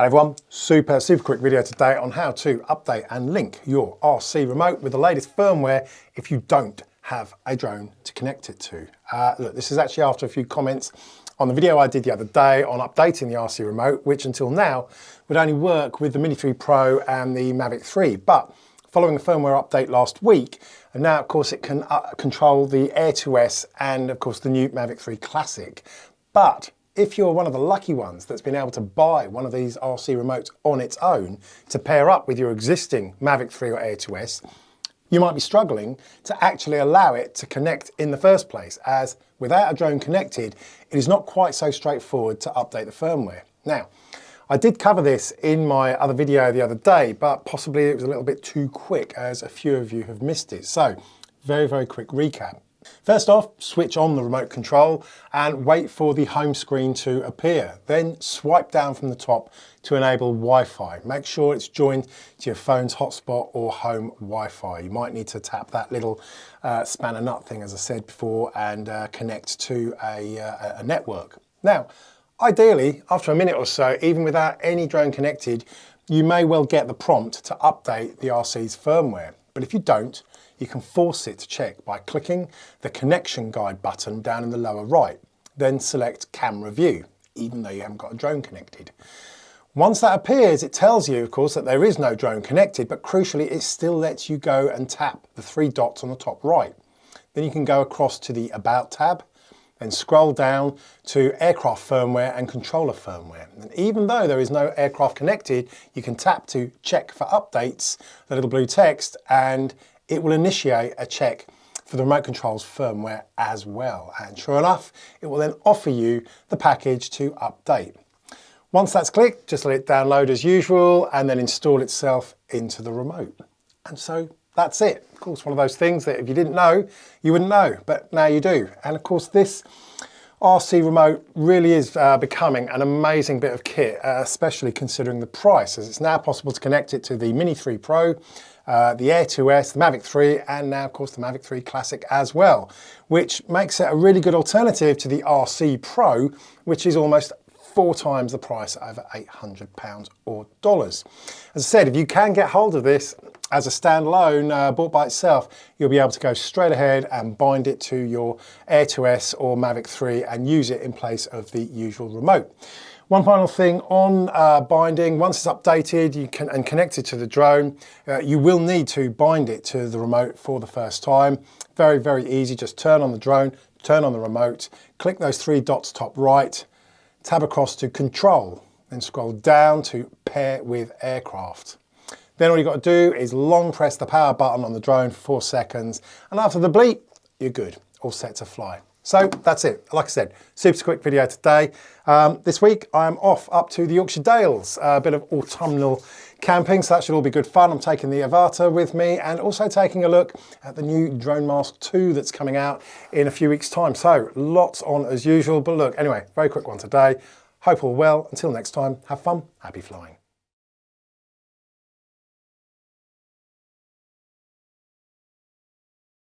Hello everyone, super quick video today on how to update and link your RC remote with the latest firmware if you don't have a drone to connect it to. Look, this is actually after a few comments on the video I did the other day on updating the RC remote, which until now would only work with the Mini 3 Pro and the Mavic 3. But following a firmware update last week, and now of course it can control the Air 2S and of course the new Mavic 3 Classic. But if you're one of the lucky ones that's been able to buy one of these RC remotes on its own to pair up with your existing Mavic 3 or Air 2S, you might be struggling to actually allow it to connect in the first place, as without a drone connected, it is not quite so straightforward to update the firmware. Now, I did cover this in my other video the other day, but possibly it was a little bit too quick as a few of you have missed it. So, very quick recap. First off, switch on the remote control and wait for the home screen to appear. Then swipe down from the top to enable Wi-Fi. Make sure it's joined to your phone's hotspot or home Wi-Fi. You might need to tap that little spanner nut thing, as I said before, and connect to a network. Now, ideally, after a minute or so, even without any drone connected, you may well get the prompt to update the RC's firmware. But if you don't, you can force it to check by clicking the connection guide button down in the lower right. Then select camera view, even though you haven't got a drone connected. Once that appears, it tells you, of course, that there is no drone connected, but crucially, it still lets you go and tap the three dots on the top right. Then you can go across to the About tab, then scroll down to aircraft firmware and controller firmware. And even though there is no aircraft connected, you can tap to check for updates, the little blue text, and it will initiate a check for the remote control's firmware as well. And sure enough, it will then offer you the package to update. Once that's clicked, just let it download as usual and then install itself into the remote. And so that's it. Of course, one of those things that if you didn't know, you wouldn't know, but now you do. And of course, this RC remote really is becoming an amazing bit of kit, especially considering the price, as it's now possible to connect it to the Mini 3 Pro, the Air 2S, the Mavic 3, and now of course the Mavic 3 Classic as well, which makes it a really good alternative to the RC Pro, which is almost 4 times the price at over £800 or dollars. As I said, if you can get hold of this as a standalone bought by itself, you'll be able to go straight ahead and bind it to your Air 2S or Mavic 3 and use it in place of the usual remote. One final thing on binding: once it's updated and connected to the drone, you will need to bind it to the remote for the first time. Very easy. Just turn on the drone, turn on the remote, click those three dots top right, tab across to control, then scroll down to pair with aircraft. Then all you've got to do is long press the power button on the drone for 4 seconds, and after the bleep, you're good, all set to fly. So that's it. Like I said, super quick video today. This week I'm off up to the Yorkshire Dales, a bit of autumnal camping, so that should all be good fun. I'm taking the Avatar with me and also taking a look at the new Drone Mask 2 that's coming out in a few weeks' time. So lots on as usual, but look, anyway, very quick one today. Hope all well. Until next time, have fun, happy flying.